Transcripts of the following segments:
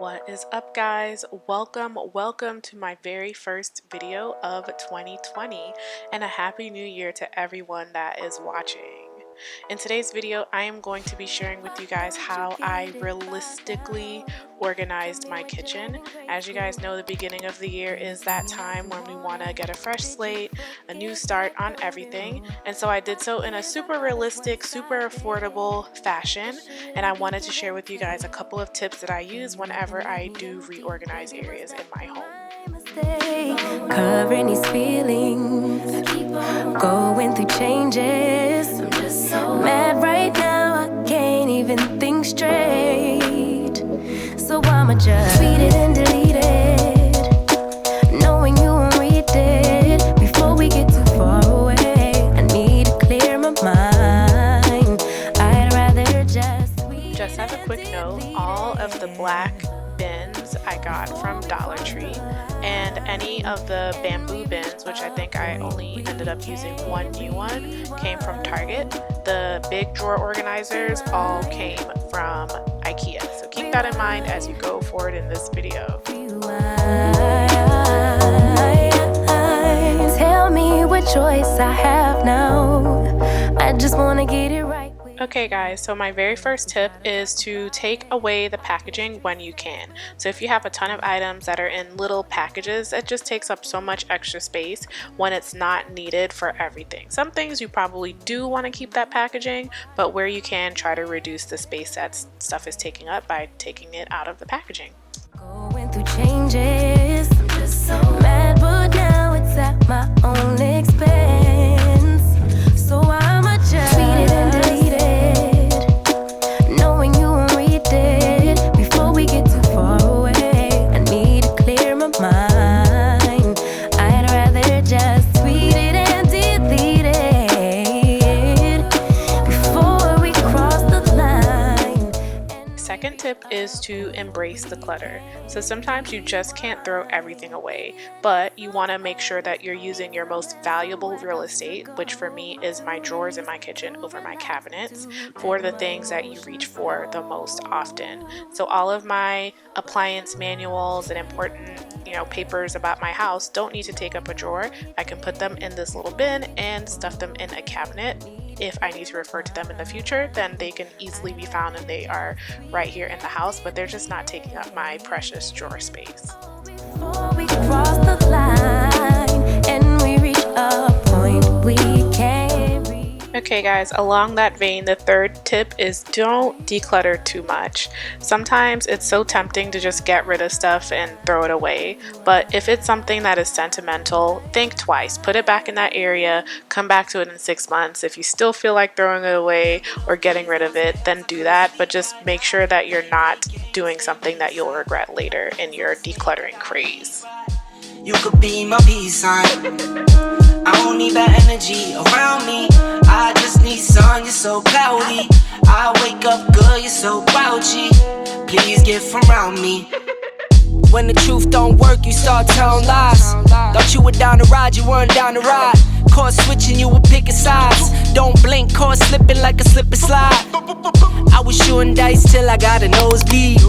What is up, guys? Welcome to my very first video of 2020, and a happy new year to everyone that is watching. In today's video, I am going to be sharing with you guys how I realistically organized my kitchen. As you guys know, the beginning of the year is that time when we want to get a fresh slate, a new start on everything, and so I did so in a super realistic, super affordable fashion, and I wanted to share with you guys a couple of tips that I use whenever I do reorganize areas in my home. Covering these feelings, going through changes. I'm just so mad right now, I can't even think straight. So I'ma just tweet it and delete it, knowing you won't read it before we get too far away. I need to clear my mind. I'd rather just tweet. Just as a quick note, all of the black bins I got from Dollar Tree, and any of the bamboo bins, which I think I only ended up using one new one, came from Target. The big drawer organizers all came from IKEA, so keep that in mind as you go forward in this video. Tell me what choice I have now. I just want to get it right. Okay guys, so my very first tip is to take away the packaging when you can. So if you have a ton of items that are in little packages, it just takes up so much extra space when it's not needed for everything. Some things you probably do want to keep that packaging, but where you can, try to reduce the space that stuff is taking up by taking it out of the packaging. Going through changes, I'm just so mad, but now it's at my own expense. So I'ma just tweet it and delete it, knowing you won't read it before we get too far away. I need to clear my mind. I'd rather just tweet it and delete it before we cross the line. Second tip is to embrace the clutter. So sometimes you just can't throw everything away, but you want to make sure that you're using your most valuable real estate, which for me is my drawers in my kitchen over my cabinets, for the things that you reach for the most often. So all of my appliance manuals and important, papers about my house don't need to take up a drawer. I can put them in this little bin and stuff them in a cabinet. If I need to refer to them in the future, then they can easily be found and they are right here in the house, but they're just not taking up my precious drawer space. Before we cross the line and we reach a point we can't reach. Okay guys, along that vein, the third tip is don't declutter too much. Sometimes it's so tempting to just get rid of stuff and throw it away, but if it's something that is sentimental, think twice. Put it back in that area, come back to it in 6 months. If you still feel like throwing it away or getting rid of it, then do that, but just make sure that you're not doing something that you'll regret later in your decluttering craze. You could be my peace sign. I don't need that energy around me. I just need sun, you're so cloudy. I wake up good, you're so grouchy. Please get from around me. When the truth don't work, you start telling lies. Thought you were down to ride, you weren't down to ride. Caught switching, you were picking sides. Don't blink, caught slipping like a slip and slide. I was shooting dice till I got a nosebleed.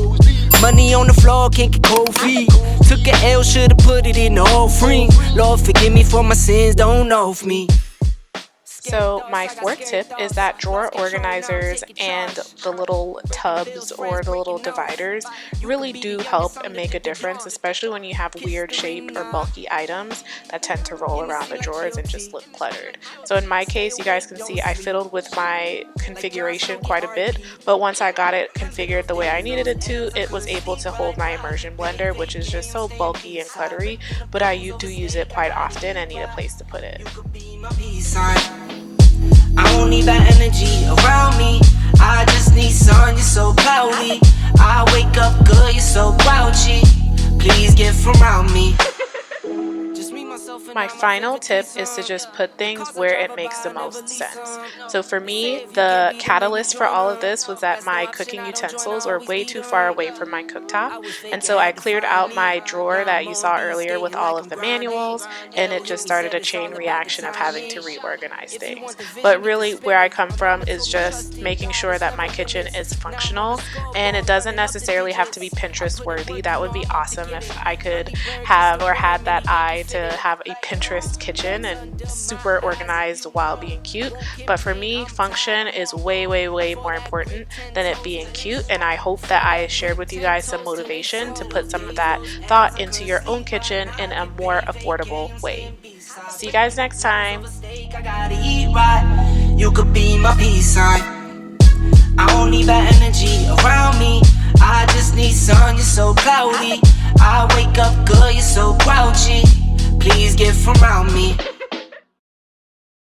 Money on the floor, can't get cold feet. Took an L, should've put it in the offering. Lord, forgive me for my sins, don't know of me. So my fourth tip is that drawer organizers and the little tubs or the little dividers really do help and make a difference, especially when you have weird shaped or bulky items that tend to roll around the drawers and just look cluttered. So in my case, you guys can see I fiddled with my configuration quite a bit, but once I got it configured the way I needed it to, it was able to hold my immersion blender, which is just so bulky and cluttery, but I do use it quite often and need a place to put it. I don't need that energy around me. I just need sun, you're so cloudy. I wake up good, you're so grouchy. Please get from around me. Just me, myself, My final tip is to just put things where it makes the most sense. So for me, the catalyst for all of this was that my cooking utensils were way too far away from my cooktop. And so I cleared out my drawer that you saw earlier with all of the manuals, and it just started a chain reaction of having to reorganize things. But really, where I come from is just making sure that my kitchen is functional, and it doesn't necessarily have to be Pinterest worthy. That would be awesome if I could have or had that eye to have a Pinterest kitchen and super organized while being cute. But for me, function is way more important than it being cute, and I hope that I shared with you guys some motivation to put some of that thought into your own kitchen in a more affordable way. See you guys next time. I gotta eat right. You could be my peace sign. I don't need that energy around me. I just need sun, you're so cloudy. I wake up good, you're so grouchy. Please get from around me.